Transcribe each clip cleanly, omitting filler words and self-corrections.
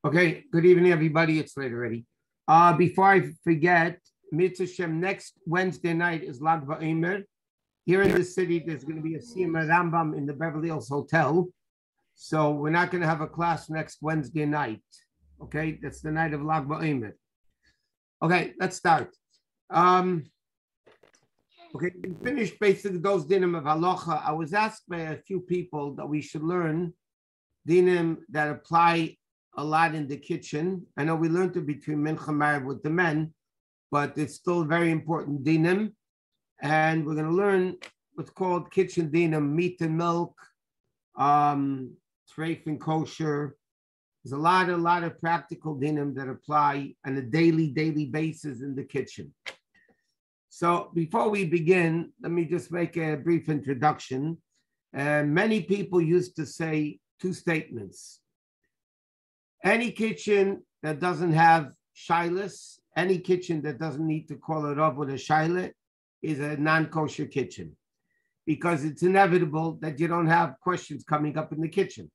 Okay, good evening, everybody. It's late already. Before I forget, Mitzvah Shem, next Wednesday night is Lag BaOmer. Here in the city, there's going to be a Siyum Rambam in the Beverly Hills Hotel. So we're not going to have a class next Wednesday night. Okay, that's the night of Lag BaOmer. Okay, let's start. Okay, we finished basically those dinim of halacha. I was asked by a few people that we should learn dinim that apply a lot in the kitchen. I know we learned it between Mincha Marav with the men, but it's still very important dinim. And we're going to learn what's called kitchen dinim, meat and milk, treif and kosher. There's a lot of practical dinim that apply on a daily basis in the kitchen. So before we begin, let me just make a brief introduction. Many people used to say two statements. Any kitchen that doesn't have shilas, any kitchen that doesn't need to call it up with a shilah is a non-kosher kitchen, because it's inevitable that you don't have questions coming up in the kitchen.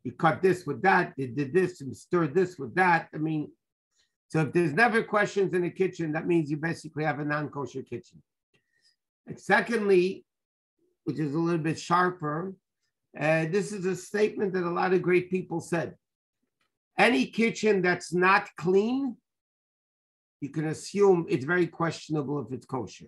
You cut this with that, you did this and stirred this with that. I mean, so if there's never questions in the kitchen, that means you basically have a non-kosher kitchen. And secondly, which is a little bit sharper, this is a statement that a lot of great people said. Any kitchen that's not clean, you can assume it's very questionable if it's kosher.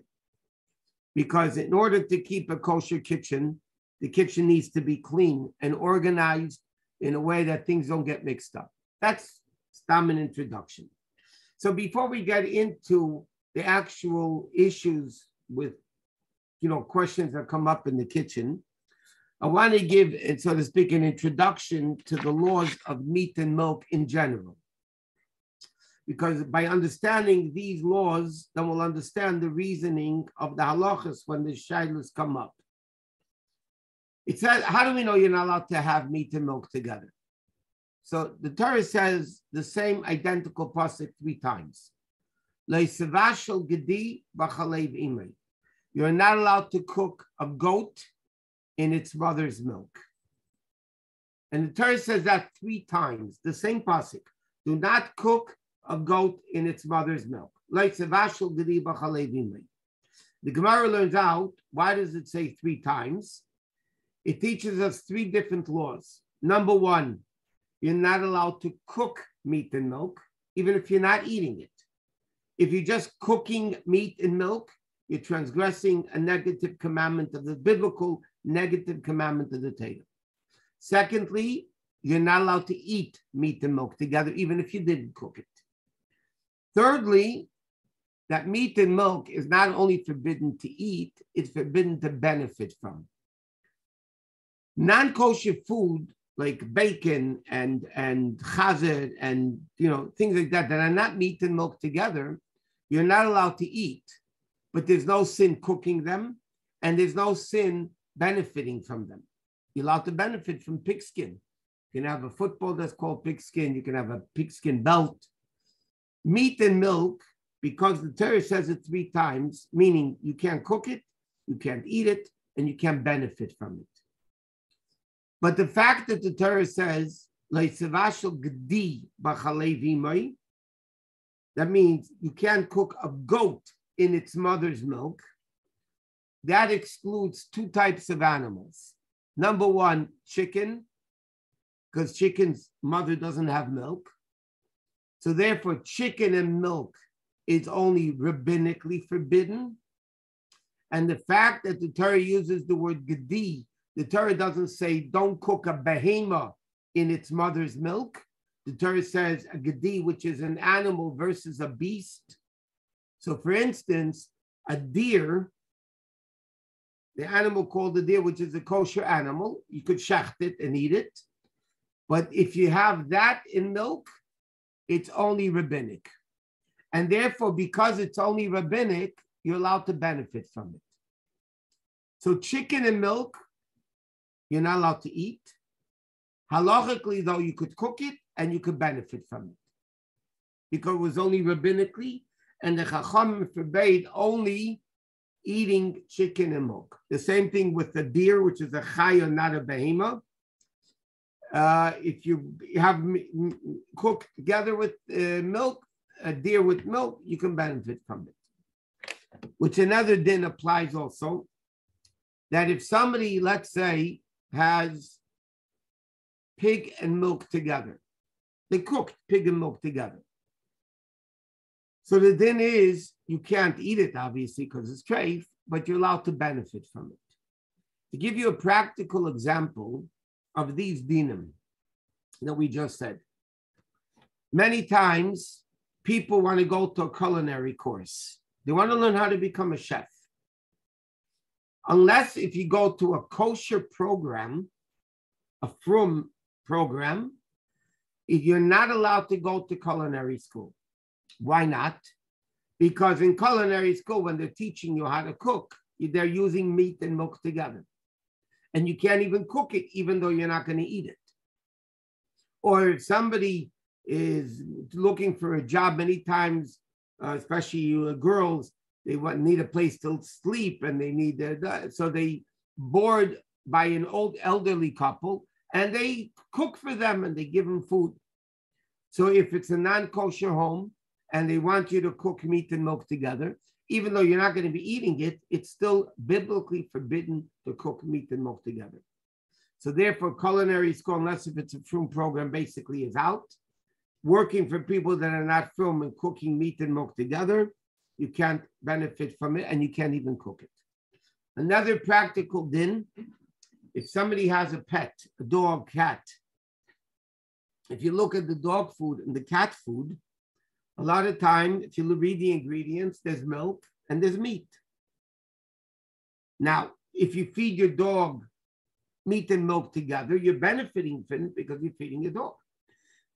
Because in order to keep a kosher kitchen, the kitchen needs to be clean and organized in a way that things don't get mixed up. That's an introduction. So before we get into the actual issues with, questions that come up in the kitchen, I want to give, so to speak, an introduction to the laws of meat and milk in general. Because by understanding these laws, then we'll understand the reasoning of the halachos when the shilas come up. It says, how do we know you're not allowed to have meat and milk together? So the Torah says the same identical pasuk 3 times. You're not allowed to cook a goat in its mother's milk. And the Torah says that 3 times, the same pasuk. Do not cook a goat in its mother's milk. The Gemara learns out, why does it say 3 times? It teaches us 3 different laws. Number 1, you're not allowed to cook meat and milk, even if you're not eating it. If you're just cooking meat and milk, you're transgressing a negative commandment of the biblical negative commandment of the Torah. Secondly, you're not allowed to eat meat and milk together, even if you didn't cook it. Thirdly, that meat and milk is not only forbidden to eat, it's forbidden to benefit from. Non-kosher food like bacon and chazer and things like that are not meat and milk together, you're not allowed to eat. But there's no sin cooking them, and there's no sin benefiting from them. You're allowed to benefit from pigskin. You can have a football that's called pigskin. You can have a pigskin belt. Meat and milk, because the Torah says it 3 times, meaning you can't cook it, you can't eat it, and you can't benefit from it. But the fact that the Torah says, that means you can't cook a goat in its mother's milk, that excludes 2 types of animals. Number 1, chicken, because chicken's mother doesn't have milk. So therefore, chicken and milk is only rabbinically forbidden. And the fact that the Torah uses the word gedi, the Torah doesn't say don't cook a behema in its mother's milk. The Torah says a gedi, which is an animal versus a beast. So for instance, a deer, the animal called the deer, which is a kosher animal, you could shacht it and eat it. But if you have that in milk, it's only rabbinic. And therefore, because it's only rabbinic, you're allowed to benefit from it. So chicken and milk, you're not allowed to eat. Halachically, though, you could cook it and you could benefit from it. Because it was only rabbinically, and the Chacham forbade only eating chicken and milk. The same thing with the deer, which is a chaya, not a behema. If you have cooked together with milk, a deer with milk, you can benefit from it. Which another din applies also, that if somebody, let's say, has pig and milk together, they cooked pig and milk together. So the din is, you can't eat it, obviously, because it's treif, but you're allowed to benefit from it. To give you a practical example of these dinim that we just said, many times people want to go to a culinary course. They want to learn how to become a chef. Unless if you go to a kosher program, a frum program, you're not allowed to go to culinary school. Why not? Because in culinary school, when they're teaching you how to cook, they're using meat and milk together. And you can't even cook it, even though you're not going to eat it. Or if somebody is looking for a job, many times, especially girls, they need a place to sleep, and they need so they board by an old elderly couple, and they cook for them and they give them food. So if it's a non-kosher home and they want you to cook meat and milk together, even though you're not going to be eating it, it's still biblically forbidden to cook meat and milk together. So therefore, culinary school, unless if it's a frum program, basically is out. Working for people that are not frum and cooking meat and milk together, you can't benefit from it, and you can't even cook it. Another practical din, if somebody has a pet, a dog, cat, if you look at the dog food and the cat food, a lot of time, if you read the ingredients, there's milk and there's meat. Now, if you feed your dog meat and milk together, you're benefiting from it because you're feeding your dog.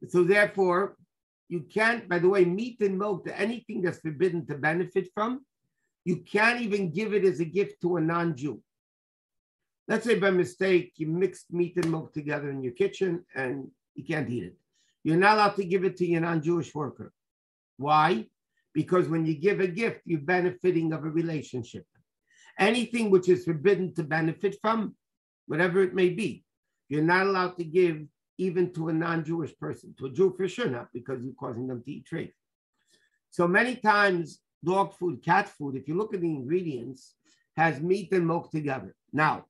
So therefore, you can't, by the way, meat and milk, anything that's forbidden to benefit from, you can't even give it as a gift to a non-Jew. Let's say by mistake, you mixed meat and milk together in your kitchen and you can't eat it. You're not allowed to give it to your non-Jewish worker. Why? Because when you give a gift, you're benefiting of a relationship. Anything which is forbidden to benefit from, whatever it may be, you're not allowed to give even to a non-Jewish person. To a Jew for sure not, because you're causing them to eat treif. So many times, dog food, cat food, if you look at the ingredients, has meat and milk together. Now,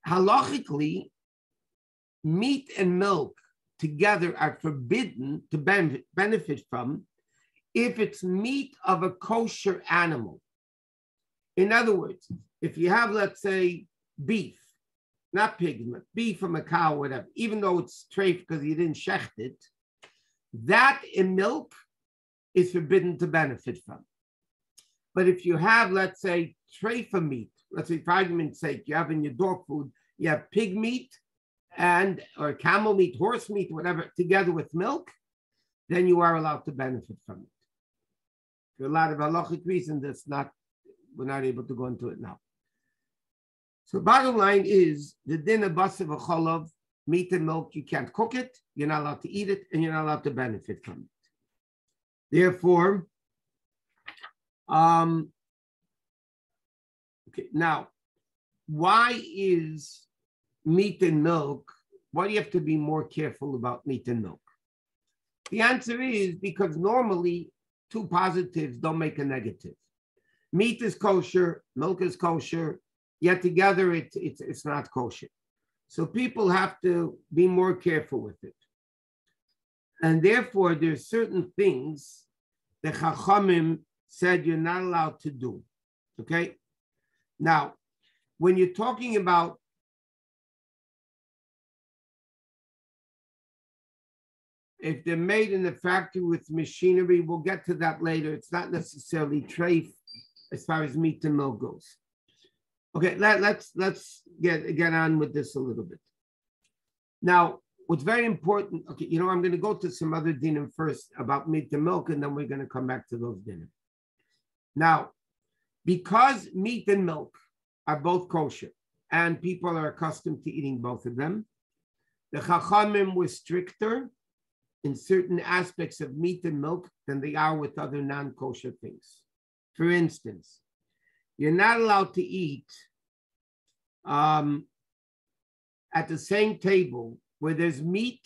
halachically, meat and milk together are forbidden to benefit from if it's meat of a kosher animal. In other words, if you have, let's say, beef, not pig, beef from a cow, whatever, even though it's treif because you didn't shecht it, that in milk is forbidden to benefit from. But if you have, let's say, treifa meat, let's say for argument's sake, you have in your dog food, you have pig meat or camel meat, horse meat, whatever, together with milk, then you are allowed to benefit from it. For a lot of halachic reasons, we're not able to go into it now. So bottom line is, the din of basar v'cholav, meat and milk, you can't cook it, you're not allowed to eat it, and you're not allowed to benefit from it. Therefore, okay, now, why is meat and milk, why do you have to be more careful about meat and milk? The answer is because normally two positives don't make a negative. Meat is kosher, milk is kosher, yet together it's not kosher. So people have to be more careful with it. And therefore, there's certain things the Chachamim said you're not allowed to do. Okay? Now, when you're talking about if they're made in the factory with machinery, we'll get to that later. It's not necessarily treif as far as meat and milk goes. Okay, let's get on with this a little bit. Now, what's very important, okay, I'm going to go to some other dinim first about meat and milk, and then we're going to come back to those dinim. Now, because meat and milk are both kosher, and people are accustomed to eating both of them, the Chachamim were stricter in certain aspects of meat and milk than they are with other non-kosher things. For instance, you're not allowed to eat at the same table where there's meat,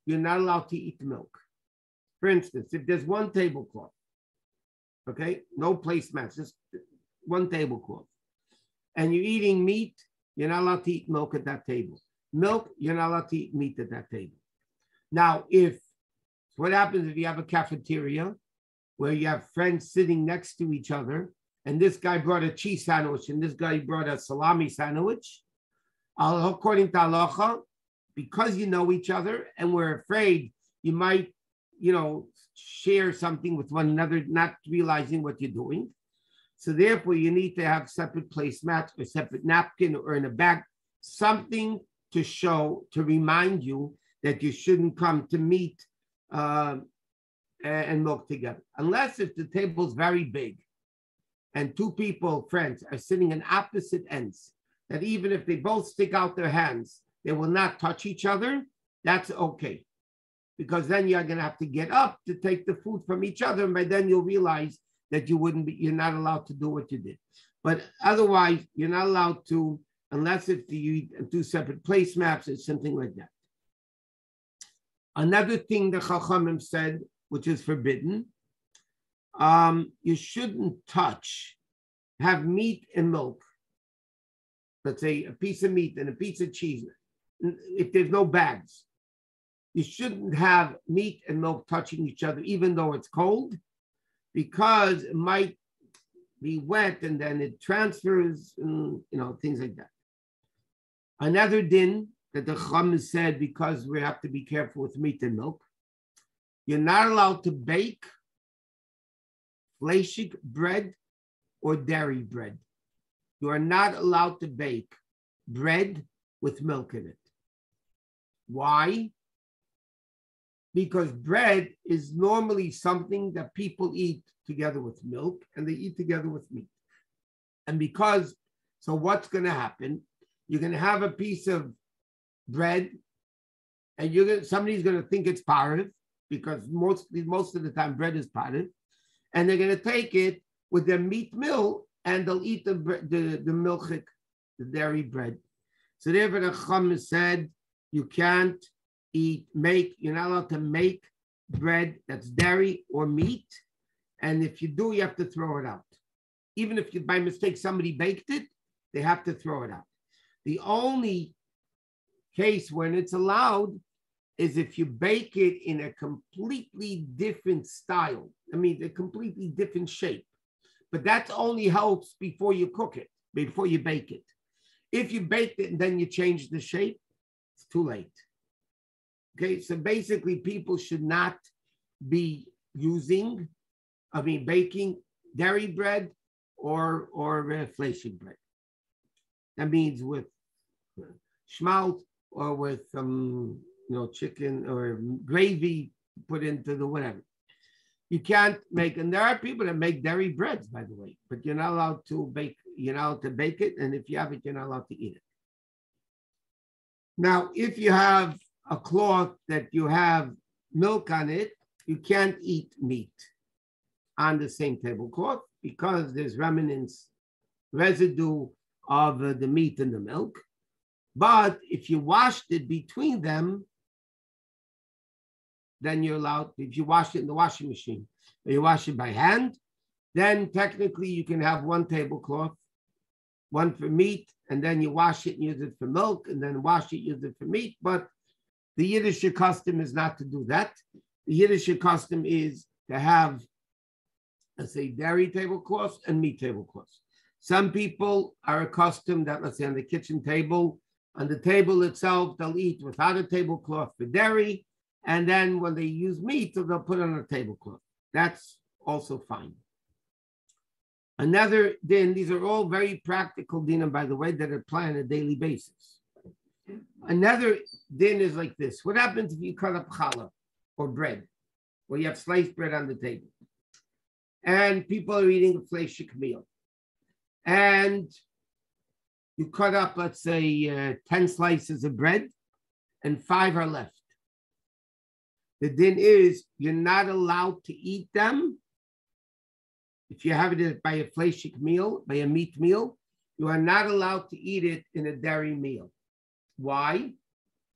you're not allowed to eat milk. For instance, if there's one tablecloth, okay, no placemats, just one tablecloth, and you're eating meat, you're not allowed to eat milk at that table. Milk, you're not allowed to eat meat at that table. Now, what happens if you have a cafeteria where you have friends sitting next to each other, and this guy brought a cheese sandwich and this guy brought a salami sandwich? According to halacha, because you know each other and we're afraid you might, share something with one another, not realizing what you're doing. So therefore, you need to have separate placemats or separate napkin or in a bag, something to show, to remind you that you shouldn't come to meat and milk together. Unless if the table is very big and two people, friends, are sitting in opposite ends, that even if they both stick out their hands, they will not touch each other, that's okay. Because then you're going to have to get up to take the food from each other. And by then you'll realize that you're not allowed to do what you did. But otherwise, you're not allowed to, unless if you eat two separate placemats or something like that. Another thing the Chachamim said, which is forbidden, you shouldn't have meat and milk. Let's say a piece of meat and a piece of cheese. If there's no bags, you shouldn't have meat and milk touching each other, even though it's cold, because it might be wet and then it transfers, and, things like that. Another din that the Chacham said, because we have to be careful with meat and milk, you're not allowed to bake halachic bread or dairy bread. You are not allowed to bake bread with milk in it. Why? Because bread is normally something that people eat together with milk and they eat together with meat. And so what's going to happen? You're going to have a piece of bread and somebody's going to think it's pareve, because most of the time bread is pareve, and they're going to take it with their meat mill and they'll eat the milchik, the dairy bread. So therefore the Chacham said you can't you're not allowed to make bread that's dairy or meat. And if you do, you have to throw it out. Even if by mistake somebody baked it, they have to throw it out. The only case when it's allowed is if you bake it in a completely different style. A completely different shape. But that only helps before you cook it, before you bake it. If you baked it and then you change the shape, it's too late. Okay, so basically people should not be baking dairy bread or halachic bread. That means with schmalt or with chicken or gravy put into the whatever. You can't make, and there are people that make dairy breads, by the way, but you're not allowed to bake. You're not allowed to bake it, and if you have it, you're not allowed to eat it. Now, if you have a cloth that you have milk on it, you can't eat meat on the same tablecloth because there's residue of the meat and the milk. But if you washed it between them, then you're allowed. If you wash it in the washing machine or you wash it by hand, then technically you can have one tablecloth, one for meat, and then you wash it and use it for milk, and then wash it, use it for meat. But the Yiddish custom is not to do that. The Yiddish custom is to have, let's say, dairy tablecloths and meat tablecloths. Some people are accustomed that, let's say, on the kitchen table, on the table itself, they'll eat without a tablecloth for dairy, and then when they use meat, they'll put it on a tablecloth. That's also fine. Another din, these are all very practical dinim, by the way, that apply on a daily basis. Another din is like this. What happens if you cut up challah or bread, or you have sliced bread on the table, and people are eating a halachic meal, and you cut up, let's say, 10 slices of bread, and 5 are left. The din is you're not allowed to eat them. If you have it by a halachic meal, by a meat meal, you are not allowed to eat it in a dairy meal. Why?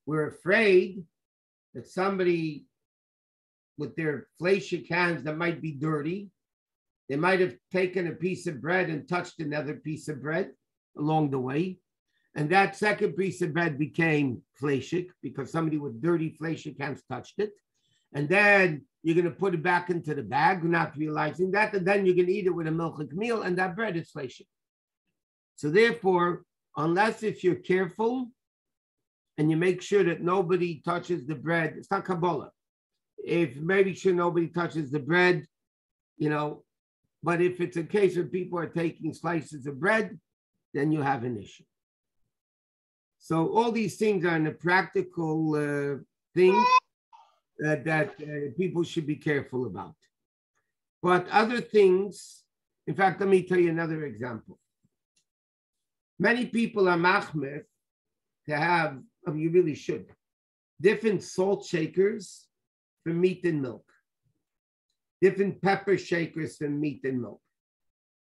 We're afraid that somebody with their fleishik hands that might be dirty, they might have taken a piece of bread and touched another piece of bread along the way. And that second piece of bread became fleishik because somebody with dirty fleishik hands touched it. And then you're going to put it back into the bag, not realizing that. And then you're going to eat it with a milchik meal, and that bread is fleishik. So therefore, unless if you're careful and you make sure that nobody touches the bread, it's not Kabbalah. If maybe sure nobody touches the bread, but if it's a case where people are taking slices of bread, then you have an issue. So all these things are in a practical thing that people should be careful about. But other things, in fact, let me tell you another example. Many people are machmir to have, you really should, different salt shakers for meat and milk, different pepper shakers for meat and milk.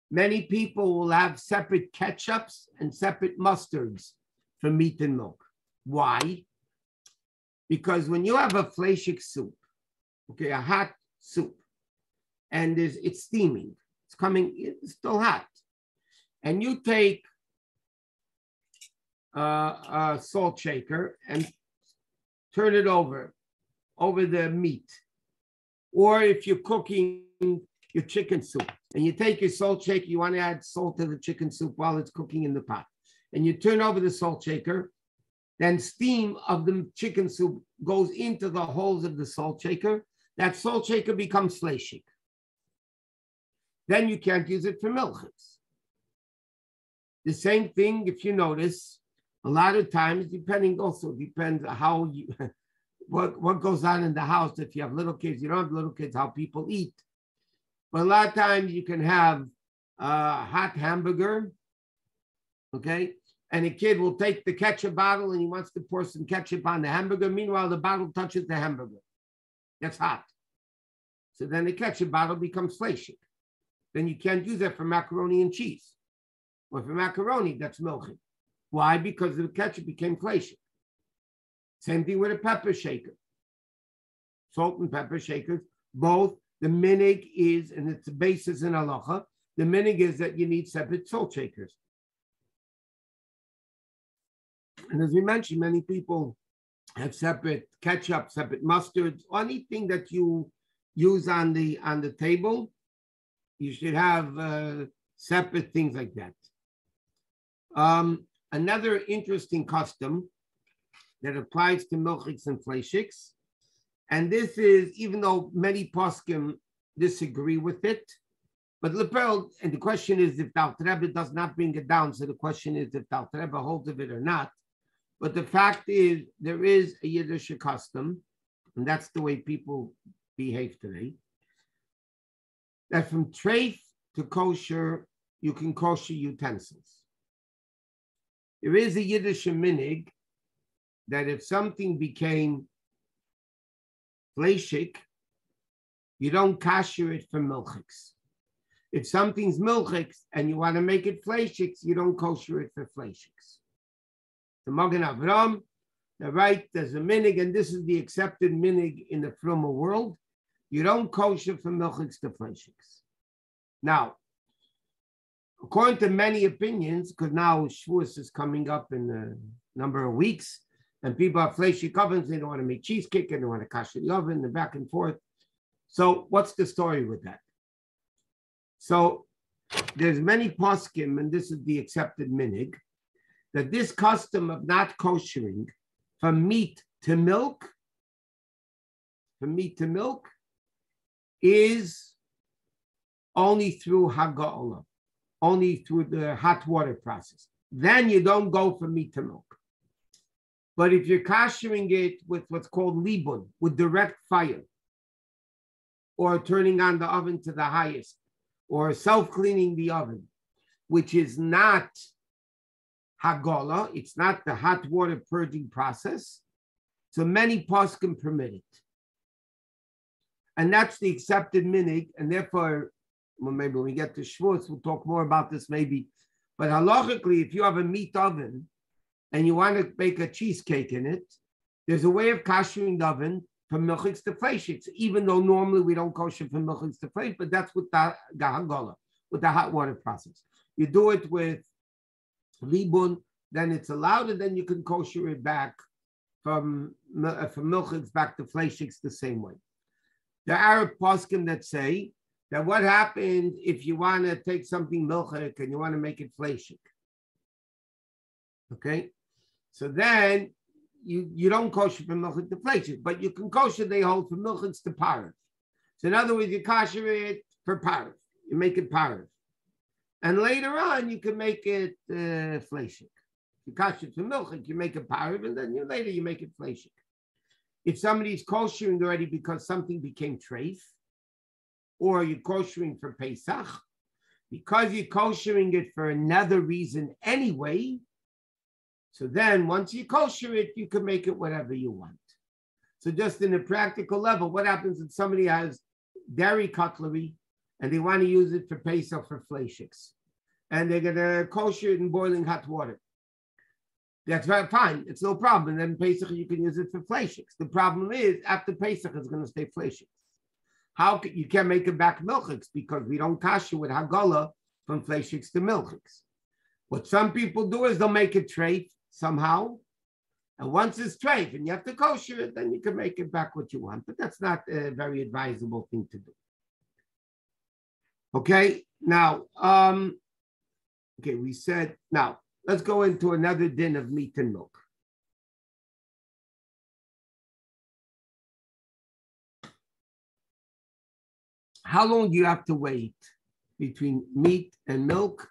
Many people will have separate ketchups and separate mustards for meat and milk. Why? Because when you have a fleishik soup, okay, a hot soup, and it's steaming, it's still hot, and you take a salt shaker and turn it over the meat. Or if you're cooking your chicken soup and you take your salt shaker, you want to add salt to the chicken soup while it's cooking in the pot, and you turn over the salt shaker, then steam of the chicken soup goes into the holes of the salt shaker. That salt shaker becomes fleishik. Then you can't use it for milchiks. The same thing, if you notice, a lot of times, depends how you, what goes on in the house. If you have little kids, you don't have little kids, how people eat. But a lot of times you can have a hot hamburger, okay? And a kid will take the ketchup bottle and he wants to pour some ketchup on the hamburger. Meanwhile, the bottle touches the hamburger. That's hot. So then the ketchup bottle becomes fleishik. Then you can't use that for macaroni and cheese. Or for macaroni, that's milchik. Why? Because the ketchup became fleishik. Same thing with a pepper shaker. Salt and pepper shakers, both, the minig is, and it's the basis in halacha, the minig is that you need separate salt shakers. And as we mentioned, many people have separate ketchup, separate mustards, anything that you use on the table, you should have separate things like that. Another interesting custom that applies to milchiks and fleishiks, and this is, even though many poskim disagree with it, but Lepel, and the question is if the Alter Rebbe does not bring it down, so the question is if the Alter Rebbe holds of it or not. But the fact is, there is a Yiddish custom, and that's the way people behave today, that from treif to kosher, you can kosher utensils. There is a Yiddish minig that if something became fleishik, you don't kosher it for milchiks. If something's milchiks and you want to make it fleishiks, you don't kosher it for fleishiks. The Magen Avram, they're right, there's a minig, and this is the accepted minig in the Fruma world. You don't kosher from milchiks to fleishiks. Now, according to many opinions, because now Shavuos is coming up in a number of weeks, and people have fleishik ovens, they don't want to make cheesecake, and they want to kosher the oven, and back and forth. So what's the story with that? So there's many poskim, and this is the accepted minig, that this custom of not koshering from meat to milk, is only through haga'olah, only through the hot water process. Then you don't go from meat to milk. But if you're koshering it with what's called libun, with direct fire, or turning on the oven to the highest, or self-cleaning the oven, which is not hagola, it's not the hot water purging process, so many poskim permit it. And that's the accepted minig, and therefore, well, maybe when we get to Shavuos, we'll talk more about this maybe, but halachically, if you have a meat oven, and you want to bake a cheesecake in it, there's a way of koshering the oven from milchiks to fleishiks, even though normally we don't kosher from milchiks to fleish, but that's with the hagola, with the hot water process. You do it with libun, then it's allowed, and then you can kosher it back from milchiks back to fleishiks the same way. The Arab poskim that say that what happens if you want to take something milchik and you want to make it fleishik. Okay, so then you don't kosher from milchik to fleishik, but you can kosher, they hold, from milchiks to parv. So in other words, you kosher it for parv, you make it parv, and later on you can make it fleishik. You kosher from milchik, you make it parv, and then later you make it fleishik. If somebody's koshering already because something became treif, or you're koshering for Pesach, because you're koshering it for another reason anyway, so then once you kosher it, you can make it whatever you want. So just in a practical level, what happens if somebody has dairy cutlery and they want to use it for Pesach for fleishiks, and they're going to kosher it in boiling hot water? That's very fine. It's no problem. And then Pesach, you can use it for fleishiks. The problem is, after Pesach, it's going to stay fleishiks. You can't make it back milchiks because we don't kasher with hagola from fleishiks to milchiks. What some people do is they'll make it treif somehow. And once it's treif and you have to kosher it, then you can make it back what you want. But that's not a very advisable thing to do. Okay, now, we said, now, let's go into another din of meat and milk. How long do you have to wait between meat and milk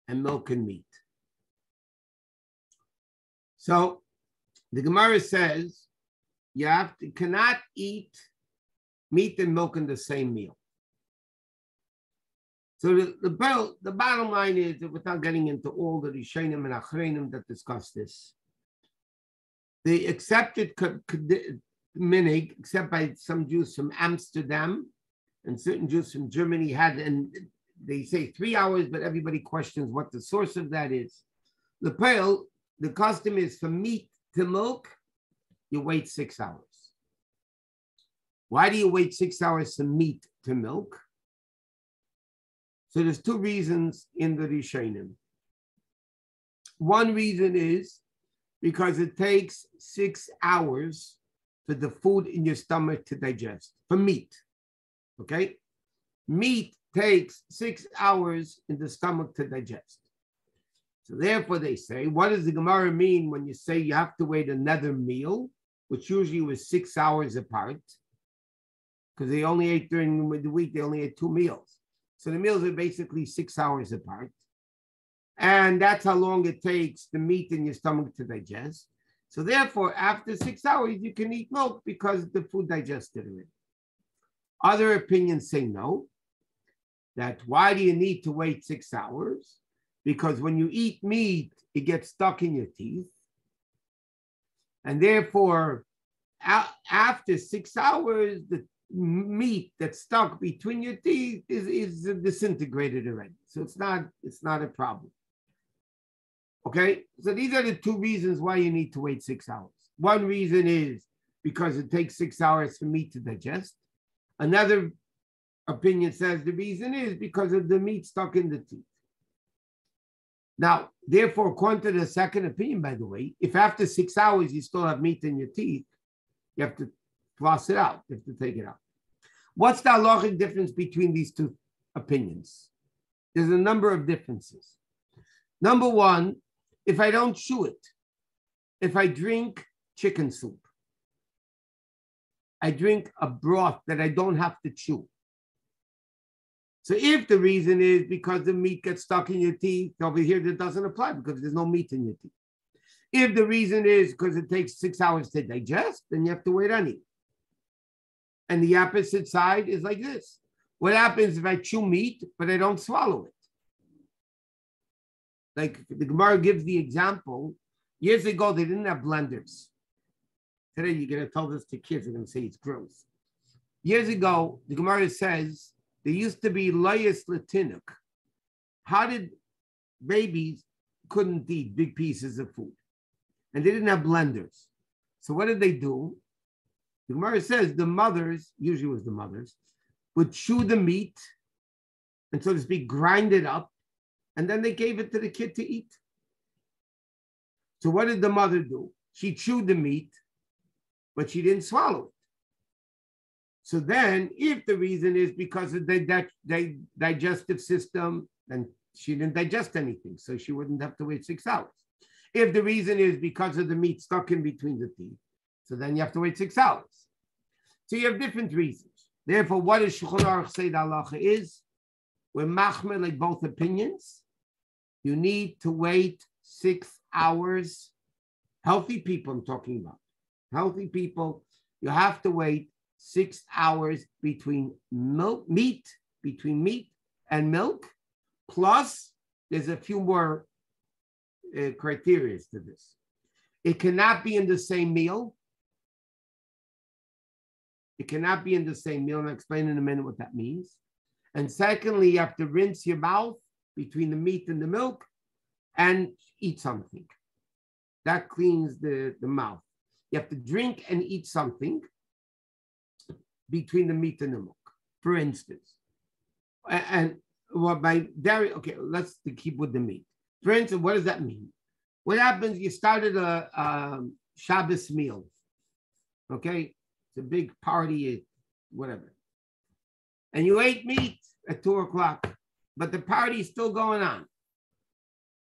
and meat? So the Gemara says you cannot eat meat and milk in the same meal. So the bottom line is that, without getting into all the Rishonim and Achreinim that discuss this, the accepted minig, except by some Jews from Amsterdam and certain Jews from Germany, and they say 3 hours, but everybody questions what the source of that is. The custom is from meat to milk, you wait 6 hours. Why do you wait 6 hours from meat to milk? So there's two reasons in the Rishonim. One reason is because it takes 6 hours for the food in your stomach to digest, for meat, okay? Meat takes 6 hours in the stomach to digest. So therefore they say, what does the Gemara mean when you say you have to wait another meal, which usually was 6 hours apart? Because they only ate during the week, they only ate 2 meals. So the meals are basically 6 hours apart. And that's how long it takes the meat in your stomach to digest. So therefore, after 6 hours, you can eat milk because the food digested already. Other opinions say no, that why do you need to wait 6 hours? Because when you eat meat, it gets stuck in your teeth. And therefore, after 6 hours, the meat that's stuck between your teeth is disintegrated already. So it's not a problem. Okay, so these are the two reasons why you need to wait 6 hours. One reason is because it takes 6 hours for meat to digest. Another opinion says the reason is because of the meat stuck in the teeth. Now, therefore, according to the second opinion, by the way, if after 6 hours you still have meat in your teeth, you have to floss it out. You have to take it out. What's the halachic difference between these two opinions? There's a number of differences. Number one, if I don't chew it, if I drink chicken soup, I drink a broth that I don't have to chew. So if the reason is because the meat gets stuck in your teeth, over here that doesn't apply because there's no meat in your teeth. If the reason is because it takes 6 hours to digest, then you have to wait anyway. And the opposite side is like this. What happens if I chew meat, but I don't swallow it? Like the Gemara gives the example. Years ago, they didn't have blenders. Today, you're going to tell this to kids. They're going to say it's gross. Years ago, the Gemara says, there used to be loyas latinuk. How did babies couldn't eat big pieces of food? and they didn't have blenders. So what did they do? The Gemara says the mothers, usually it was the mothers, would chew the meat and, so to speak, grind it up, and then they gave it to the kid to eat. So what did the mother do? She chewed the meat, but she didn't swallow it. So then, if the reason is because of the digestive system, then she didn't digest anything, so she wouldn't have to wait 6 hours. If the reason is because of the meat stuck in between the teeth, so then you have to wait 6 hours. So you have different reasons. Therefore, what does Shulchan Aruch say the halacha is? We're machmer like both opinions. You need to wait 6 hours. Healthy people I'm talking about. Healthy people, you have to wait 6 hours between meat and milk. Plus, there's a few more criteria to this. It cannot be in the same meal. It cannot be in the same meal, and I'll explain in a minute what that means. And secondly, you have to rinse your mouth between the meat and the milk and eat something. That cleans the mouth. You have to drink and eat something between the meat and the milk, for instance. And well, by dairy, okay, let's keep with the meat. For instance, what does that mean? What happens? You started a Shabbos meal, okay? It's a big party, whatever. And you ate meat at 2 o'clock, but the party's still going on.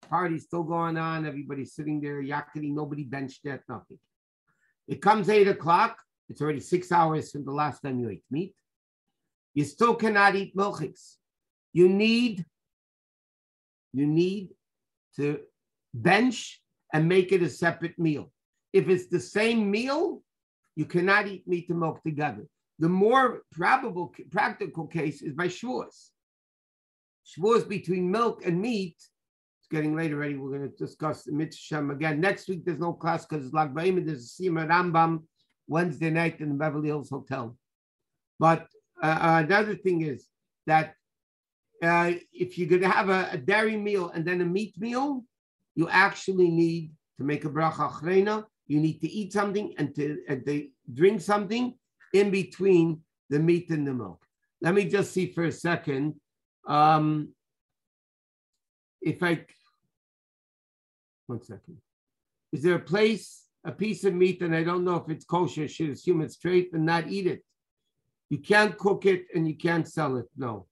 Party's still going on. Everybody's sitting there, yakety, nobody benched that, nothing. It comes 8 o'clock. It's already 6 hours since the last time you ate meat. You still cannot eat milchiks. You need to bench and make it a separate meal. If it's the same meal, you cannot eat meat and milk together. The more practical case is by Shavuos. Shavuos between milk and meat. It's getting late already. We're going to discuss the Mitzvah again. Next week, there's no class because it's Lag Ba'im. There's a Sima Rambam Wednesday night in the Beverly Hills Hotel. But another thing is that if you're going to have a dairy meal and then a meat meal, you actually need to make a bracha achrena. You need to eat something and to drink something in between the meat and the milk. Let me just see for a second. One second. Is there a piece of meat, and I don't know if it's kosher, I should assume it's straight, and not eat it? You can't cook it and you can't sell it. No,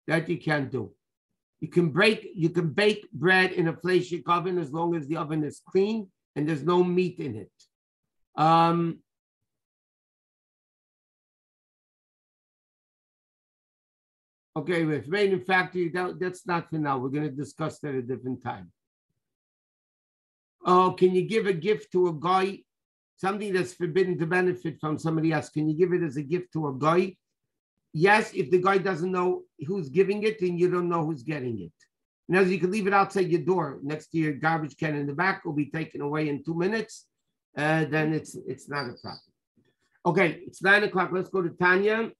that you can't do. You can bake bread in a fleishik oven as long as the oven is clean and there's no meat in it. Okay, with made in factory, that's not for now. We're going to discuss that at a different time. Oh, can you give a gift to a guy? Something that's forbidden to benefit from somebody else. Can you give it as a gift to a guy? Yes, if the guy doesn't know who's giving it, then you don't know who's getting it. Now, you can leave it outside your door next to your garbage can in the back. Will be taken away in 2 minutes. Then it's not a problem. Okay, it's 9 o'clock. Let's go to Tanya.